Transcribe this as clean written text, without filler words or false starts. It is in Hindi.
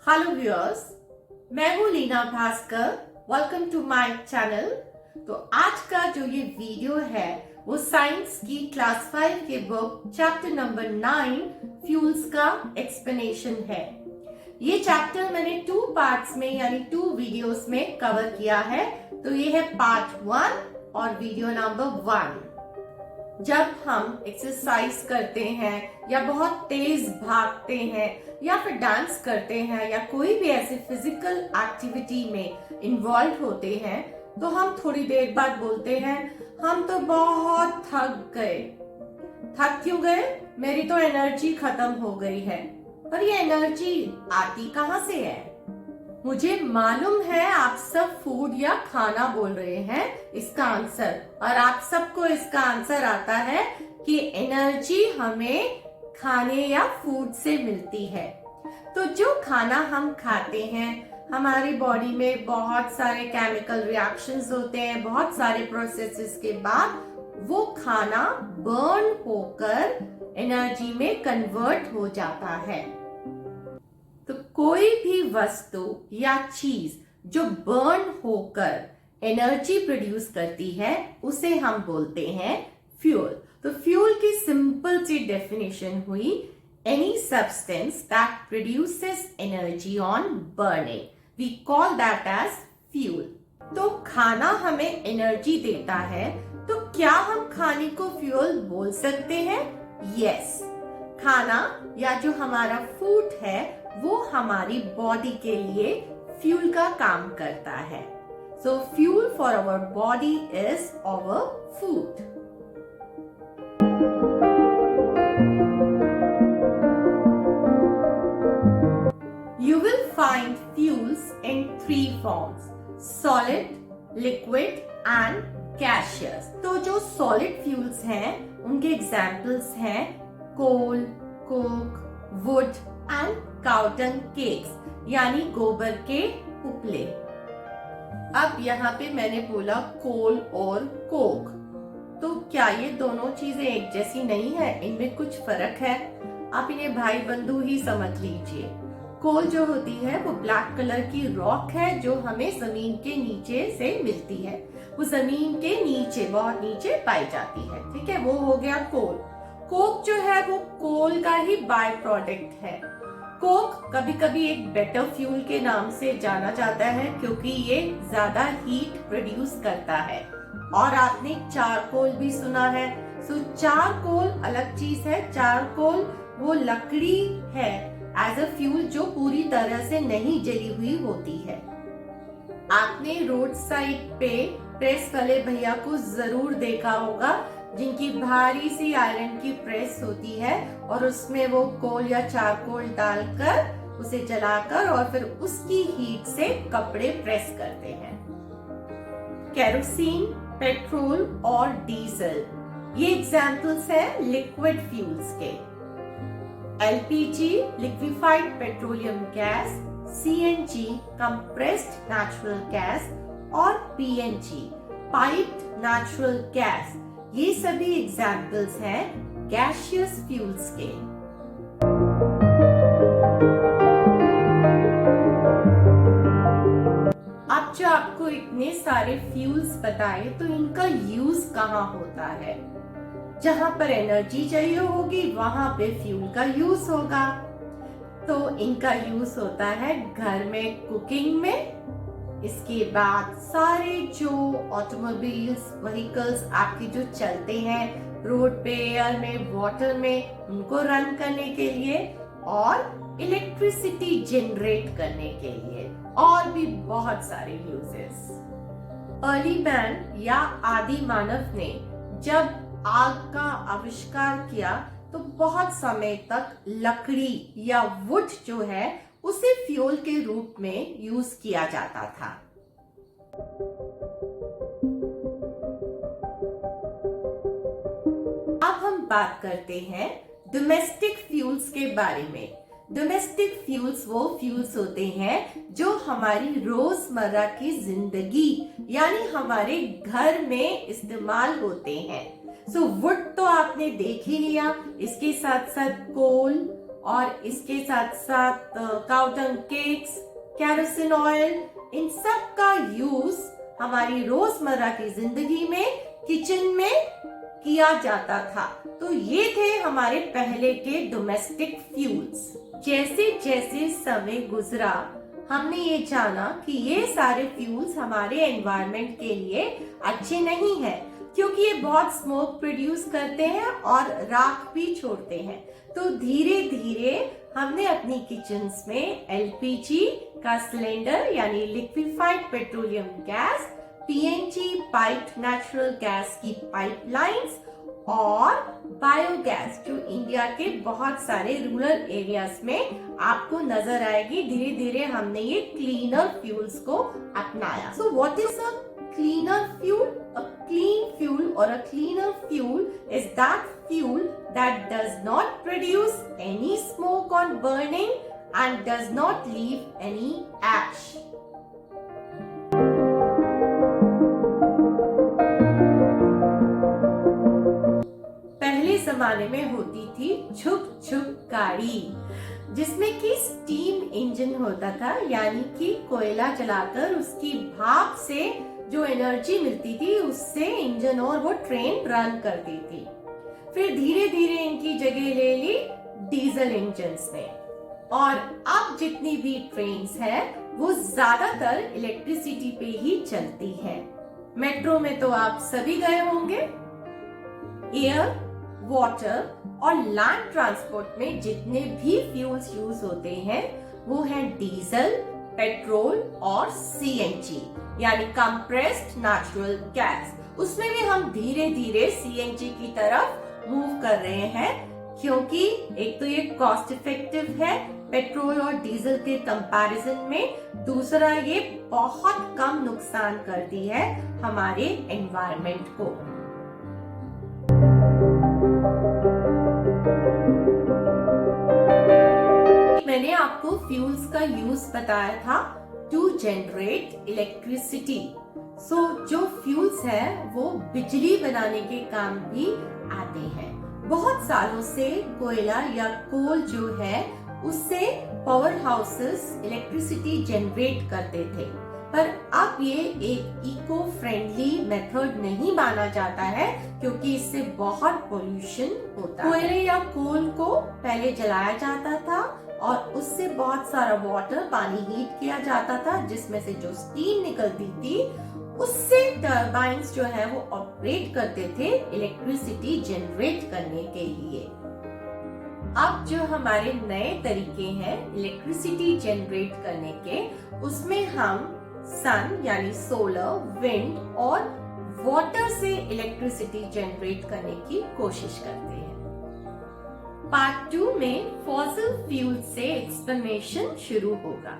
हेलो व्यूअर्स, मैं हूँ Leena Bhaskar. Welcome to my channel. तो आज का जो ये वीडियो है वो साइंस की क्लास 5 के बुक चैप्टर नंबर 9 फ्यूल्स का एक्सप्लेनेशन है। ये चैप्टर मैंने 2 पार्ट्स में यानी 2 वीडियोस में कवर किया है। तो ये है पार्ट 1 और वीडियो नंबर 1। जब हम एक्सरसाइज करते हैं या बहुत तेज भागते हैं या फिर डांस करते हैं या कोई भी ऐसे फिजिकल एक्टिविटी में इन्वॉल्व होते हैं तो हम थोड़ी देर बाद बोलते हैं हम तो बहुत थक गए। थक क्यों गए? मेरी तो एनर्जी खत्म हो गई है। पर ये एनर्जी आती कहाँ से है? मुझे मालूम है आप सब फूड या खाना बोल रहे हैं इसका आंसर, और आप सबको इसका आंसर आता है कि एनर्जी हमें खाने या फूड से मिलती है। तो जो खाना हम खाते हैं हमारी बॉडी में बहुत सारे केमिकल रिएक्शंस होते हैं, बहुत सारे प्रोसेसेस के बाद वो खाना बर्न होकर एनर्जी में कन्वर्ट हो जाता है। तो कोई भी वस्तु या चीज जो बर्न होकर एनर्जी प्रोड्यूस करती है उसे हम बोलते हैं फ्यूल। तो फ्यूल की सिंपल सी डेफिनेशन हुई any substance that produces energy on burning, we call that as fuel. तो खाना हमें एनर्जी देता है, तो क्या हम खाने को फ्यूल बोल सकते हैं? यस, खाना या जो हमारा फूड है वो हमारी बॉडी के लिए फ्यूल का काम करता है। So fuel for our body is our food. You will find fuels in 3 forms: solid, liquid and gaseous। तो जो solid fuels हैं उनके एग्जाम्पल्स हैं कोल, Coke, would and crouton cakes यानी गोबर के उपले। अब यहाँ पे मैंने बोला कोल और कोक, तो क्या ये दोनों चीजें एक जैसी नहीं है? इनमें कुछ फर्क है। आप इन्हें भाई बंधु ही समझ लीजिए। कोल जो होती है वो ब्लैक कलर की रॉक है जो हमें जमीन के नीचे से मिलती है। वो जमीन के नीचे, बहुत नीचे पाई जाती है। ठीक है, वो हो गया कोल। कोक जो है वो कोल का ही बाय प्रोडक्ट है। कोक कभी कभी एक बेटर फ्यूल के नाम से जाना जाता है क्योंकि ये ज्यादा हीट प्रोड्यूस करता है। और आपने चारकोल भी सुना है। सो चारकोल अलग चीज है। चारकोल वो लकड़ी है एज अ फ्यूल जो पूरी तरह से नहीं जली हुई होती है। आपने रोड साइड पे प्रेस वाले भैया को जरूर देखा होगा जिनकी भारी सी आयरन की प्रेस होती है और उसमें वो कोल या चारकोल डालकर उसे जलाकर और फिर उसकी हीट से कपड़े प्रेस करते हैं। केरोसिन, पेट्रोल और डीजल ये एग्जाम्पल्स हैं लिक्विड फ्यूल्स के। LPG liquefied petroleum gas, CNG compressed natural gas और पीएनजी पाइप्ड नेचुरल गैस, ये सभी एग्जाम्पल्स हैं गैसियस फ्यूल्स के। अब जो आपको इतने सारे फ्यूल्स बताए तो इनका यूज कहाँ होता है? जहाँ पर एनर्जी चाहिए होगी वहां पे फ्यूल का यूज होगा। तो इनका यूज होता है घर में कुकिंग में। इसके बाद सारे जो ऑटोमोबाइल्स व्हीकल्स आपके जो चलते हैं रोड पे, एयर में, वाटर में, उनको रन करने के लिए और इलेक्ट्रिसिटी जनरेट करने के लिए और भी बहुत सारे यूजेस। अर्ली मैन या आदि मानव ने जब आग का आविष्कार किया तो बहुत समय तक लकड़ी या वुड जो है उसे फ्यूल के रूप में यूज किया जाता था। अब हम बात करते हैं डोमेस्टिक फ्यूल्स के बारे में। डोमेस्टिक फ्यूल्स वो फ्यूल्स होते हैं जो हमारी रोजमर्रा की जिंदगी यानी हमारे घर में इस्तेमाल होते हैं। सो वुड तो आपने देख ही लिया, इसके साथ साथ कोल, और इसके साथ साथ काउटन केक्स, केरोसिन ऑयल, इन सब का यूज हमारी रोजमर्रा की जिंदगी में किचन में किया जाता था। तो ये थे हमारे पहले के डोमेस्टिक फ्यूल्स। जैसे जैसे समय गुजरा हमने ये जाना कि ये सारे फ्यूल्स हमारे एनवायरनमेंट के लिए अच्छे नहीं है, क्योंकि ये बहुत स्मोक प्रोड्यूस करते हैं और राख भी छोड़ते हैं। तो धीरे धीरे हमने अपनी किचन्स में एलपीजी का सिलेंडर यानी liquefied petroleum gas, PNG piped natural gas की पाइपलाइंस और बायोगैस जो इंडिया के बहुत सारे रूरल एरियाज में आपको नजर आएगी, धीरे धीरे हमने ये क्लीनर फ्यूल्स को अपनाया। So what is a cleaner fuel? A clean fuel or a cleaner fuel is that fuel that does not produce any smoke on burning and does not leave any ash. पहले जमाने में होती थी छुक छुक गाड़ी, जिसमें कि स्टीम इंजन होता था, यानी कि कोयला जलाकर उसकी भाप से जो एनर्जी मिलती थी उससे इंजन और वो ट्रेन रन करती थी। फिर धीरे धीरे इनकी जगह ले ली डीजल इंजन्स ने, और अब जितनी भी ट्रेन्स है वो ज्यादातर इलेक्ट्रिसिटी पे ही चलती है। मेट्रो में तो आप सभी गए होंगे। एयर, वाटर और लैंड ट्रांसपोर्ट में जितने भी फ्यूल्स यूज होते हैं वो है डीजल, पेट्रोल और सीएनजी यानी कंप्रेस्ड नेचुरल गैस। उसमें भी हम धीरे धीरे सीएनजी की तरफ मूव कर रहे हैं, क्योंकि एक तो ये कॉस्ट इफेक्टिव है पेट्रोल और डीजल के कंपैरिजन में, दूसरा ये बहुत कम नुकसान करती है हमारे एनवायरनमेंट को। मैंने आपको फ्यूल्स का यूज बताया था टू जनरेट इलेक्ट्रिसिटी। सो जो फ्यूल्स है वो बिजली बनाने के काम भी आते हैं। बहुत सालों से कोयला या कोल जो है उससे पावर हाउसेस इलेक्ट्रिसिटी जनरेट करते थे, पर अब ये एक इको फ्रेंडली मेथड नहीं माना जाता है, क्योंकि इससे बहुत पोल्यूशन होता है। कोयले या कोल को पहले जलाया जाता था और उससे बहुत सारा वाटर, पानी हीट किया जाता था, जिसमें से जो स्टीम निकलती थी उससे टर्बाइन्स जो है वो ऑपरेट करते थे इलेक्ट्रिसिटी जनरेट करने के लिए। अब जो हमारे नए तरीके हैं इलेक्ट्रिसिटी जनरेट करने के, उसमें हम सन यानी सोलर, विंड और वाटर से इलेक्ट्रिसिटी जनरेट करने की कोशिश करते हैं। पार्ट 2 में फॉसिल फ्यूल से एक्सप्लेनेशन शुरू होगा।